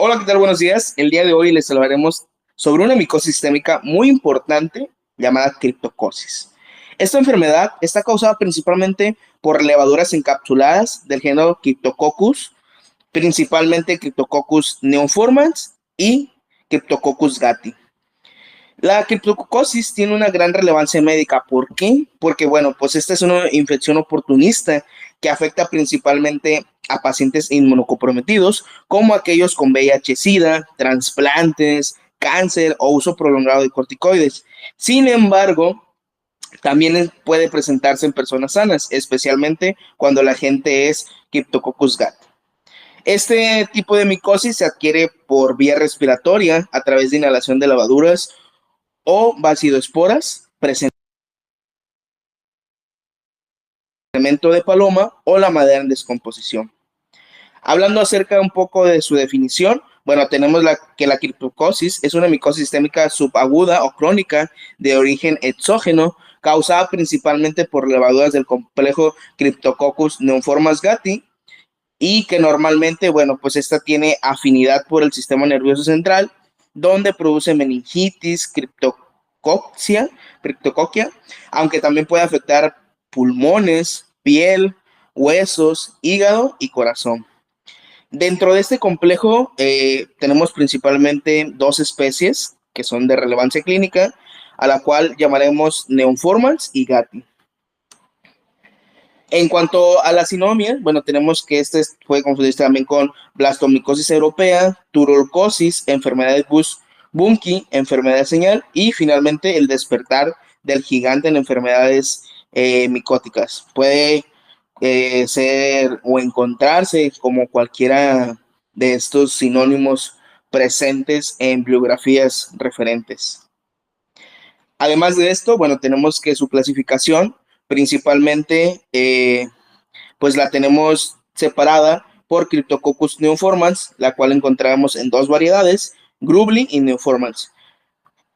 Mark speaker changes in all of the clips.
Speaker 1: Hola, ¿qué tal? Buenos días. El día de hoy les hablaremos sobre una micosis sistémica muy importante llamada criptocosis. Esta enfermedad está causada principalmente por levaduras encapsuladas del género Cryptococcus, principalmente Cryptococcus neoformans y Cryptococcus gattii. La criptococosis tiene una gran relevancia médica. ¿Por qué? Porque, bueno, pues esta es una infección oportunista que afecta principalmente a pacientes inmunocomprometidos, como aquellos con VIH-Sida, trasplantes, cáncer o uso prolongado de corticoides. Sin embargo, también puede presentarse en personas sanas, especialmente cuando la gente es Cryptococcus gat. Este tipo de micosis se adquiere por vía respiratoria a través de inhalación de levaduras o bacidosporas, excremento de paloma o la madera en descomposición. Hablando acerca un poco de su definición, bueno, tenemos que la criptocosis es una micosis sistémica subaguda o crónica de origen exógeno, causada principalmente por levaduras del complejo Cryptococcus neoformans gattii, y que normalmente, bueno, pues esta tiene afinidad por el sistema nervioso central, donde produce meningitis, criptocoquia, aunque también puede afectar pulmones, piel, huesos, hígado y corazón. Dentro de este complejo tenemos principalmente dos especies que son de relevancia clínica, a la cual llamaremos neoformans y gattii. En cuanto a la sinomia, bueno, tenemos que este puede confundirse también con blastomicosis europea, turolcosis, enfermedad de Busch-Bumke, enfermedad de señal, y finalmente el despertar del gigante en enfermedades micóticas. Puede ser o encontrarse como cualquiera de estos sinónimos presentes en bibliografías referentes. Además de esto, bueno, tenemos que su clasificación principalmente pues la tenemos separada por Cryptococcus neoformans, la cual encontramos en dos variedades, Grubli y neoformans.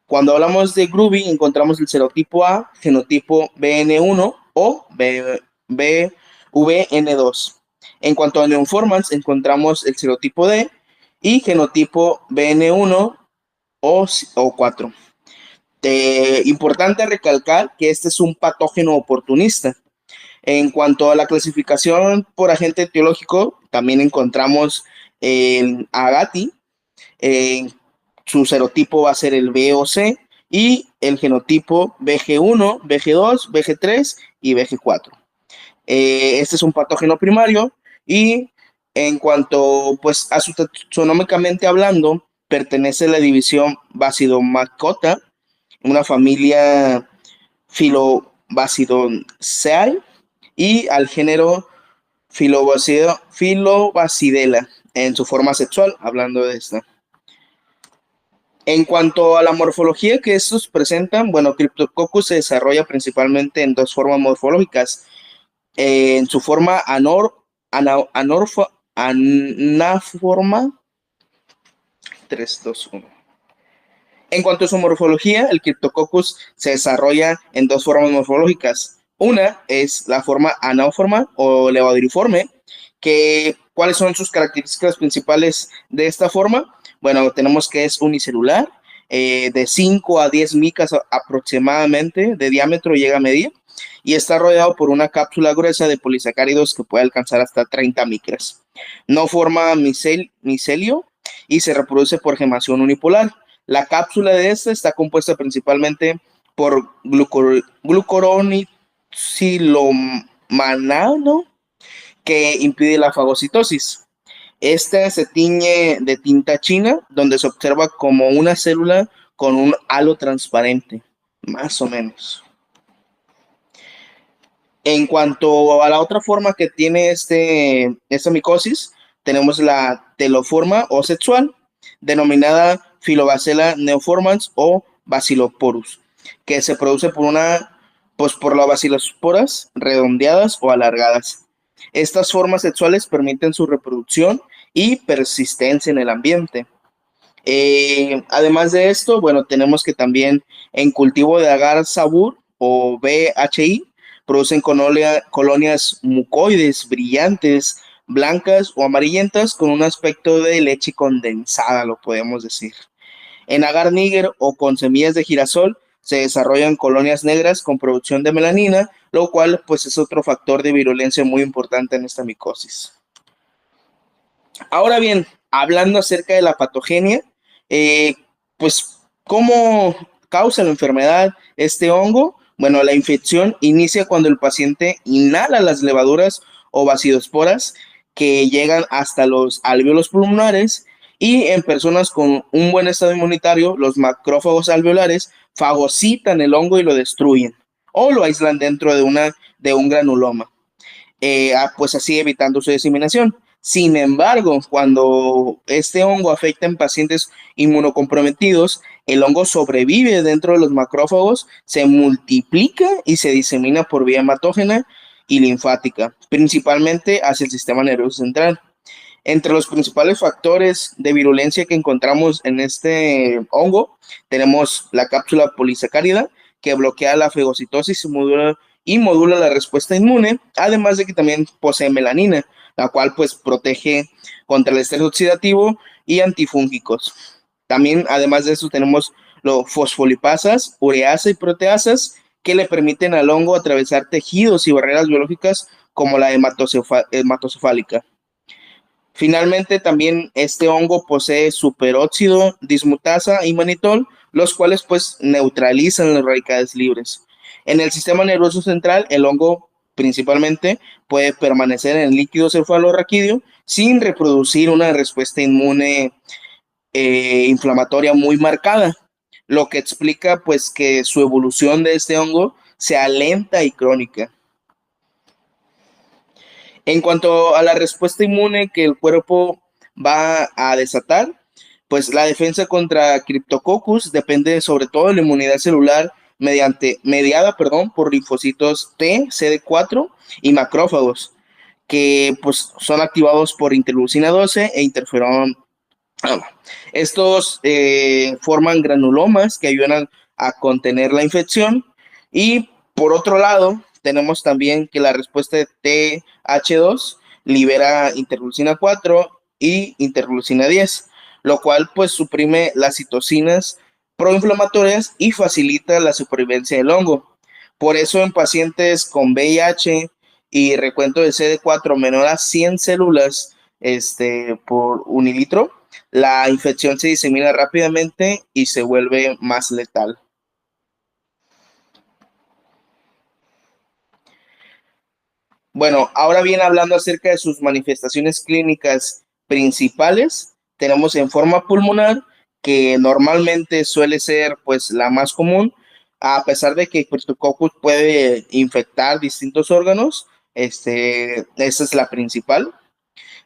Speaker 1: Cuando hablamos de Grubli, encontramos el serotipo A, genotipo BN1 o BVN2. En cuanto a neoformans, encontramos el serotipo D y genotipo BN1 o 4. Importante recalcar que este es un patógeno oportunista. En cuanto a la clasificación por agente etiológico, también encontramos el Agati, su serotipo va a ser el B o C, y el genotipo BG1, BG2, BG3 y BG4. Este es un patógeno primario y en cuanto pues a su taxonómicamente hablando, pertenece a la división Basidomycota, una familia Filobacidoceae, y al género Filobacidela en su forma sexual, hablando de esta. En cuanto a la morfología que estos presentan, bueno, Cryptococcus se desarrolla principalmente en dos formas morfológicas. En su forma anáforma, 3, 2, 1. En cuanto a su morfología, el Cryptococcus se desarrolla en dos formas morfológicas. Una es la forma anáforma o levaduriforme, ¿cuáles son sus características principales de esta forma? Bueno, tenemos que es unicelular, de 5 a 10 micas aproximadamente de diámetro llega a medir, y está rodeado por una cápsula gruesa de polisacáridos que puede alcanzar hasta 30 micras. No forma micelio y se reproduce por gemación unipolar. La cápsula de esta está compuesta principalmente por glucuronisilomano, que impide la fagocitosis. Esta se tiñe de tinta china, donde se observa como una célula con un halo transparente, más o menos. En cuanto a la otra forma que tiene esta micosis, tenemos la teloforma o sexual, denominada Filobacela neoformans o Bacilloporus, que se produce por las bacilosporas redondeadas o alargadas. Estas formas sexuales permiten su reproducción y persistencia en el ambiente. Además de esto, bueno, tenemos que también en cultivo de agar sabur o BHI producen colonias mucoides brillantes, blancas o amarillentas con un aspecto de leche condensada, lo podemos decir. En agar níger o con semillas de girasol se desarrollan colonias negras con producción de melanina, lo cual pues es otro factor de virulencia muy importante en esta micosis. Ahora bien, hablando acerca de la patogenia, eh, pues, ¿cómo causa la enfermedad este hongo? Bueno, la infección inicia cuando el paciente inhala las levaduras o bacidosporas que llegan hasta los alvéolos pulmonares y en personas con un buen estado inmunitario, los macrófagos alveolares fagocitan el hongo y lo destruyen o lo aíslan dentro de un granuloma, pues así evitando su diseminación. Sin embargo, cuando este hongo afecta en pacientes inmunocomprometidos, el hongo sobrevive dentro de los macrófagos, se multiplica y se disemina por vía hematógena y linfática, principalmente hacia el sistema nervioso central. Entre los principales factores de virulencia que encontramos en este hongo, tenemos la cápsula polisacárida, que bloquea la fagocitosis y modula la respuesta inmune, además de que también posee melanina, la cual pues protege contra el estrés oxidativo y antifúngicos. También, además de eso, tenemos los fosfolipasas, ureasa y proteasas, que le permiten al hongo atravesar tejidos y barreras biológicas como la hematocefálica. Finalmente, también este hongo posee superóxido, dismutasa y manitol, los cuales pues neutralizan los radicales libres. En el sistema nervioso central, el hongo principalmente puede permanecer en el líquido cefalorraquídeo sin reproducir una respuesta inmune inflamatoria muy marcada, lo que explica pues que su evolución de este hongo sea lenta y crónica. En cuanto a la respuesta inmune que el cuerpo va a desatar, pues la defensa contra Cryptococcus depende sobre todo de la inmunidad celular mediada por linfocitos T, CD4 y macrófagos, que pues son activados por interleucina 12 e interferón. Estos forman granulomas que ayudan a contener la infección y por otro lado tenemos también que la respuesta de TH2 libera interleucina 4 y interleucina 10, lo cual pues suprime las citocinas proinflamatorias y facilita la supervivencia del hongo. Por eso en pacientes con VIH y recuento de CD4 menor a 100 células por unilitro, la infección se disemina rápidamente y se vuelve más letal. Bueno, ahora bien, hablando acerca de sus manifestaciones clínicas principales, tenemos en forma pulmonar, que normalmente suele ser pues la más común, a pesar de que Cryptococcus puede infectar distintos órganos, esa es la principal.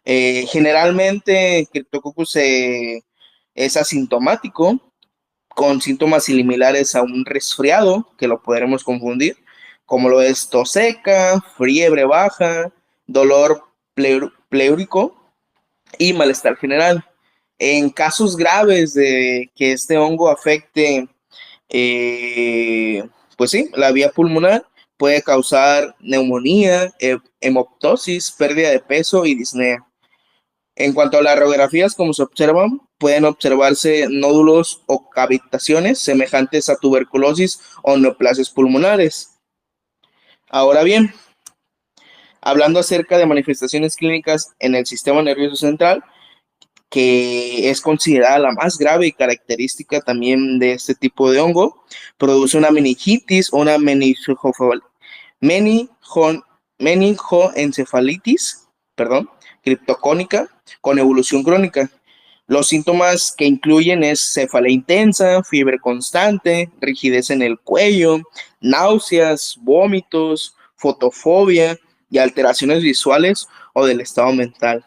Speaker 1: Generalmente Cryptococcus es asintomático, con síntomas similares a un resfriado, que lo podremos confundir, como lo es tos seca, fiebre baja, dolor pleúrico y malestar general. En casos graves de que este hongo afecte, pues sí, la vía pulmonar, puede causar neumonía, hemoptosis, pérdida de peso y disnea. En cuanto a las radiografías, como se observan, pueden observarse nódulos o cavitaciones semejantes a tuberculosis o neoplasias pulmonares. Ahora bien, hablando acerca de manifestaciones clínicas en el sistema nervioso central, que es considerada la más grave y característica también de este tipo de hongo, produce una meningitis o una meningoencefalitis, criptocónica con evolución crónica. Los síntomas que incluyen es cefalea intensa, fiebre constante, rigidez en el cuello, náuseas, vómitos, fotofobia y alteraciones visuales o del estado mental.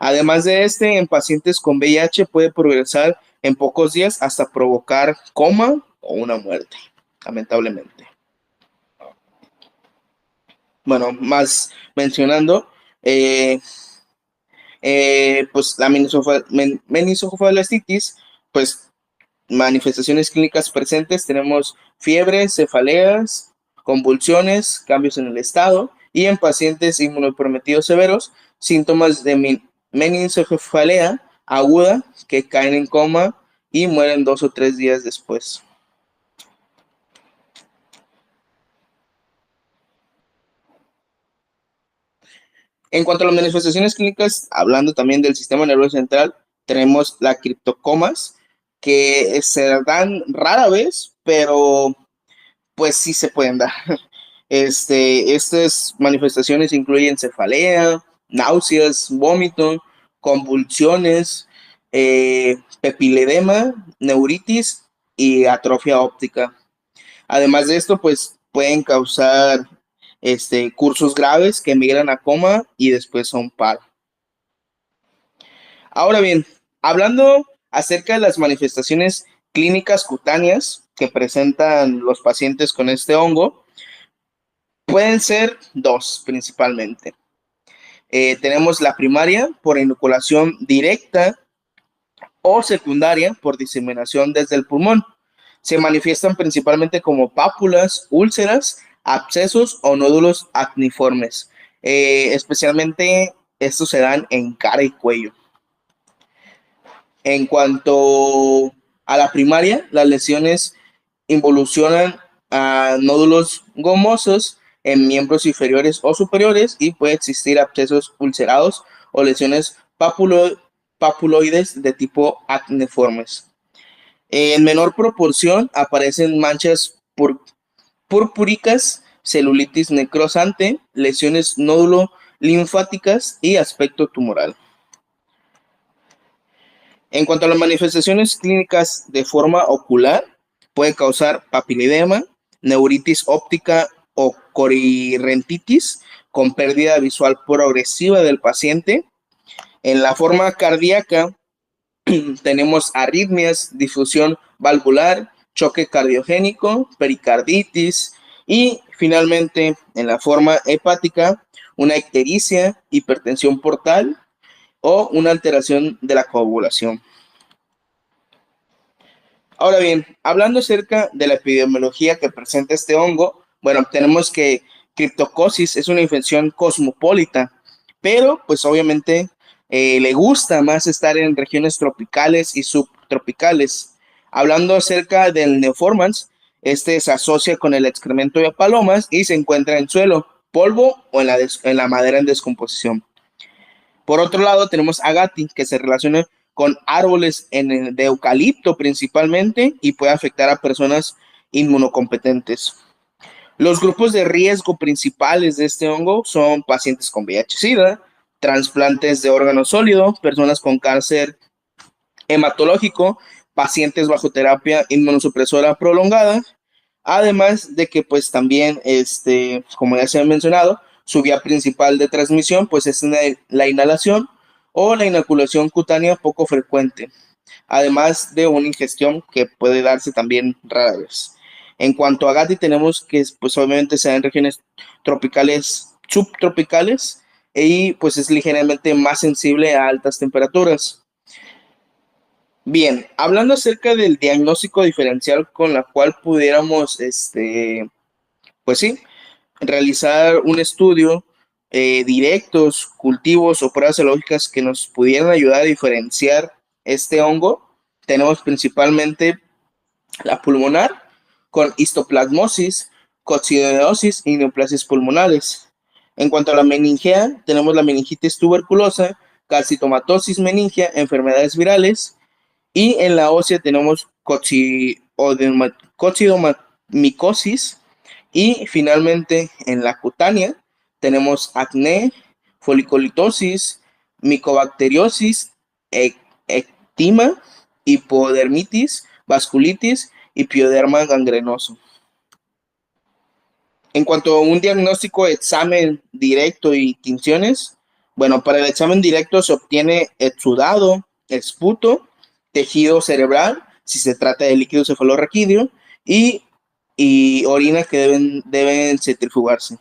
Speaker 1: Además de en pacientes con VIH puede progresar en pocos días hasta provocar coma o una muerte, lamentablemente. Bueno, más mencionando, pues la meningoencephalitis, pues manifestaciones clínicas presentes, tenemos fiebre, cefaleas, convulsiones, cambios en el estado, y en pacientes inmunodeprimidos severos síntomas de meningoencephalea aguda que caen en coma y mueren 2 o 3 días después. En cuanto a las manifestaciones clínicas, hablando también del sistema nervioso central, tenemos la criptocomas, que se dan rara vez, pero pues sí se pueden dar. Estas manifestaciones incluyen cefalea, náuseas, vómito, convulsiones, pepiledema, neuritis y atrofia óptica. Además de esto, pues pueden causar cursos graves que migran a coma y después son paro. Ahora bien, hablando acerca de las manifestaciones clínicas cutáneas que presentan los pacientes con este hongo, pueden ser dos principalmente. Tenemos la primaria por inoculación directa o secundaria por diseminación desde el pulmón. Se manifiestan principalmente como pápulas, úlceras, abscesos o nódulos acniformes. Especialmente estos se dan en cara y cuello. En cuanto a la primaria, las lesiones involucionan a nódulos gomosos en miembros inferiores o superiores y puede existir abscesos ulcerados o lesiones papuloides de tipo acneiformes. En menor proporción aparecen manchas purpúricas, celulitis necrosante, lesiones nódulo linfáticas y aspecto tumoral. En cuanto a las manifestaciones clínicas de forma ocular, puede causar papiledema, neuritis óptica o corirrentitis con pérdida visual progresiva del paciente. En la forma cardíaca tenemos arritmias, difusión valvular, choque cardiogénico, pericarditis y finalmente en la forma hepática una ictericia, hipertensión portal o una alteración de la coagulación. Ahora bien, hablando acerca de la epidemiología que presenta este hongo, bueno, tenemos que criptocosis es una infección cosmopolita, pero pues obviamente le gusta más estar en regiones tropicales y subtropicales. Hablando acerca del neoformans, este se asocia con el excremento de palomas y se encuentra en suelo, polvo o en la madera en descomposición. Por otro lado, tenemos agati, que se relaciona con árboles de eucalipto principalmente y puede afectar a personas inmunocompetentes. Los grupos de riesgo principales de este hongo son pacientes con VIH-Sida, trasplantes de órgano sólido, personas con cáncer hematológico, pacientes bajo terapia inmunosupresora prolongada, además de que pues también, como ya se ha mencionado, su vía principal de transmisión pues es la inhalación o la inoculación cutánea poco frecuente, además de una ingestión que puede darse también rara vez. En cuanto a Gatti, tenemos que pues obviamente se da en regiones tropicales, subtropicales, y pues es ligeramente más sensible a altas temperaturas. Bien, hablando acerca del diagnóstico diferencial con la cual pudiéramos, pues sí, realizar un estudio, directos, cultivos o pruebas biológicas que nos pudieran ayudar a diferenciar este hongo, tenemos principalmente la pulmonar con histoplasmosis, coccidioidosis y neoplasias pulmonares. En cuanto a la meningea, tenemos la meningitis tuberculosa, calcitomatosis meningia, enfermedades virales, y en la ósea tenemos coccidomicosis y finalmente en la cutánea tenemos acné, foliculitosis, micobacteriosis, ectima, hipodermitis, vasculitis y pioderma gangrenoso. En cuanto a un diagnóstico, examen directo y tinciones, bueno, para el examen directo se obtiene exudado, esputo, tejido cerebral, si se trata de líquido cefalorraquídeo, y orina que deben centrifugarse.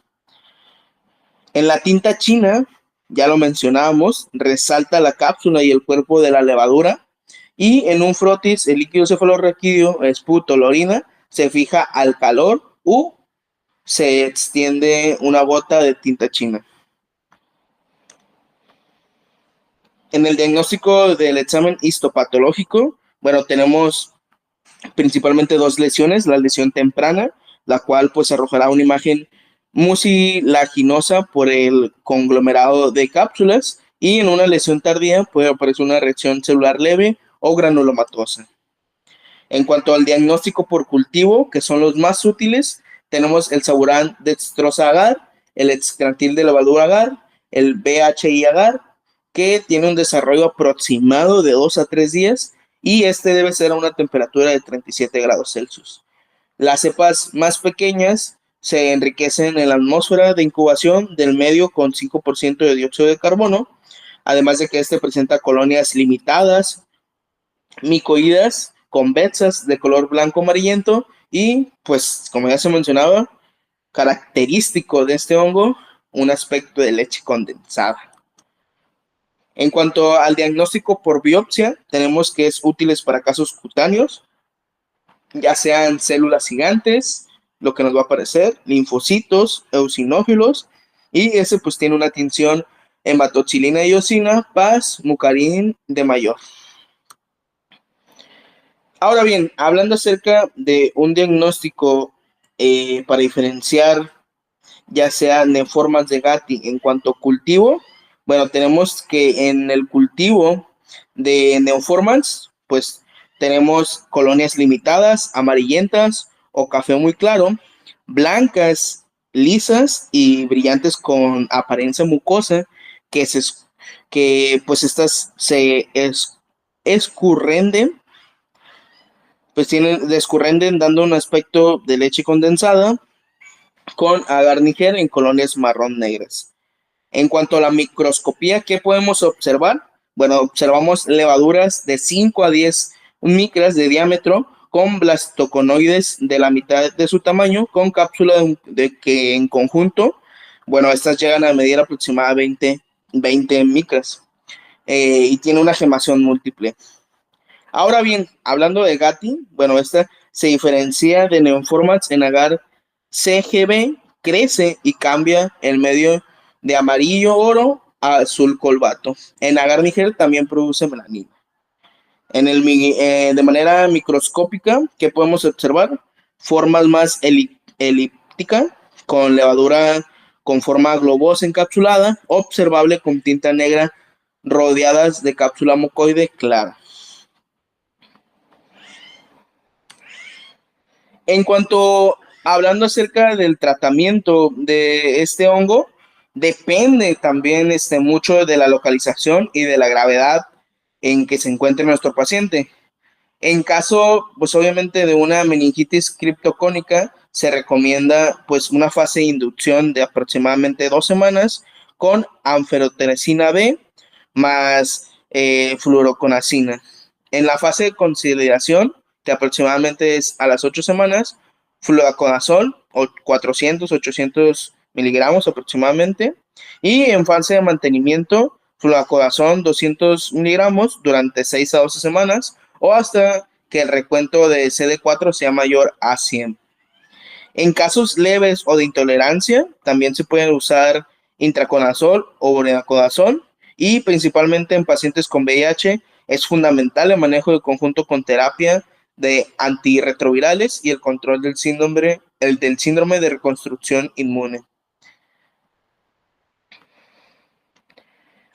Speaker 1: En la tinta china, ya lo mencionábamos, resalta la cápsula y el cuerpo de la levadura, y en un frotis, el líquido cefalorraquídeo, esputo, la orina, se fija al calor u se extiende una gota de tinta china. En el diagnóstico del examen histopatológico, bueno, tenemos principalmente dos lesiones, la lesión temprana, la cual pues arrojará una imagen mucilaginosa por el conglomerado de cápsulas, y en una lesión tardía puede aparecer una reacción celular leve o granulomatosa. En cuanto al diagnóstico por cultivo, que son los más útiles, tenemos el Saburán dextrosa agar, el extractil de levadura agar, el BHI agar, que tiene un desarrollo aproximado de 2 a 3 días, y este debe ser a una temperatura de 37 grados Celsius. Las cepas más pequeñas se enriquecen en la atmósfera de incubación del medio con 5% de dióxido de carbono, además de que este presenta colonias limitadas, micoídas, convexas, de color blanco amarillento, y pues como ya se mencionaba, característico de este hongo, un aspecto de leche condensada. En cuanto al diagnóstico por biopsia, tenemos que es útiles para casos cutáneos, ya sean células gigantes, lo que nos va a aparecer, linfocitos, eosinófilos, y ese pues tiene una tinción hematoxilina y eosina, paz, mucarín de mayor. Ahora bien, hablando acerca de un diagnóstico para diferenciar ya sea neoformas de Gatti en cuanto a cultivo, bueno, tenemos que en el cultivo de neoformas, pues tenemos colonias limitadas, amarillentas o café muy claro, blancas, lisas y brillantes con apariencia mucosa, que, se, que pues estas se escurrenden, pues tienen, descurrenden dando un aspecto de leche condensada con agar níger en colonias marrón negras. En cuanto a la microscopía, ¿qué podemos observar? Bueno, observamos levaduras de 5 a 10 micras de diámetro con blastoconoides de la mitad de su tamaño, con cápsula de que en conjunto, bueno, estas llegan a medir aproximadamente 20 micras, y tiene una gemación múltiple. Ahora bien, hablando de Gatti, bueno, esta se diferencia de neoformats en agar CGB, crece y cambia el medio de amarillo oro a azul colbato. En agar níger también produce melanina. De manera microscópica, ¿qué podemos observar? Formas más elíptica, con levadura con forma globosa encapsulada, observable con tinta negra, rodeadas de cápsula mucoide clara. En cuanto hablando acerca del tratamiento de este hongo, depende también mucho de la localización y de la gravedad en que se encuentre nuestro paciente. En caso, pues obviamente de una meningitis criptocónica, se recomienda pues una fase de inducción de aproximadamente 2 semanas con anferotenecina B más fluoroconazina. En la fase de consideración, que aproximadamente es a las 8 semanas, fluoconazol, 400, 800 miligramos aproximadamente, y en fase de mantenimiento, fluoconazol 200 miligramos durante 6 a 12 semanas, o hasta que el recuento de CD4 sea mayor a 100. En casos leves o de intolerancia, también se pueden usar intraconazol o burenacodazol, y principalmente en pacientes con VIH es fundamental el manejo de conjunto con terapia de antirretrovirales y el control del síndrome de reconstrucción inmune.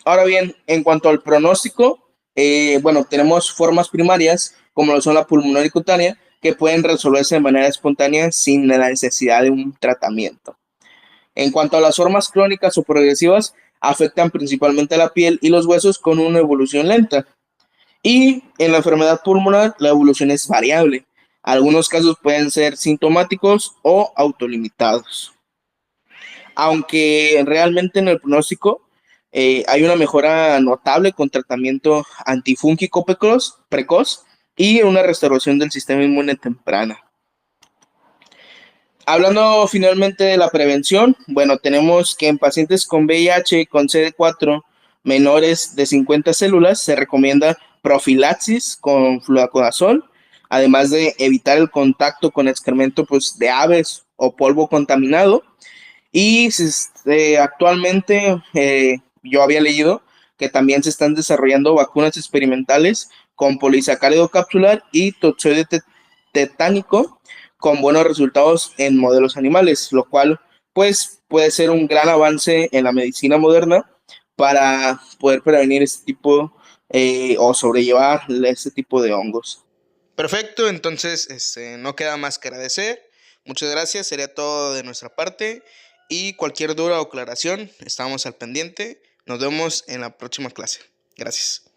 Speaker 1: Ahora bien, en cuanto al pronóstico, bueno, tenemos formas primarias, como lo son la pulmonar y cutánea, que pueden resolverse de manera espontánea sin la necesidad de un tratamiento. En cuanto a las formas crónicas o progresivas, afectan principalmente a la piel y los huesos con una evolución lenta. Y en la enfermedad pulmonar, la evolución es variable. Algunos casos pueden ser sintomáticos o autolimitados. Aunque realmente en el pronóstico hay una mejora notable con tratamiento antifúngico precoz y una restauración del sistema inmune temprana. Hablando finalmente de la prevención, bueno, tenemos que en pacientes con VIH y con CD4 menores de 50 células se recomienda profilaxis con fluconazol, además de evitar el contacto con excremento pues, de aves o polvo contaminado. Y actualmente yo había leído que también se están desarrollando vacunas experimentales con polisacárido capsular y toxoide tetánico con buenos resultados en modelos animales, lo cual pues puede ser un gran avance en la medicina moderna para poder prevenir este tipo o sobrellevar este tipo de hongos.
Speaker 2: Perfecto, entonces no queda más que agradecer. Muchas gracias, sería todo de nuestra parte. Y cualquier duda o aclaración, estamos al pendiente. Nos vemos en la próxima clase. Gracias.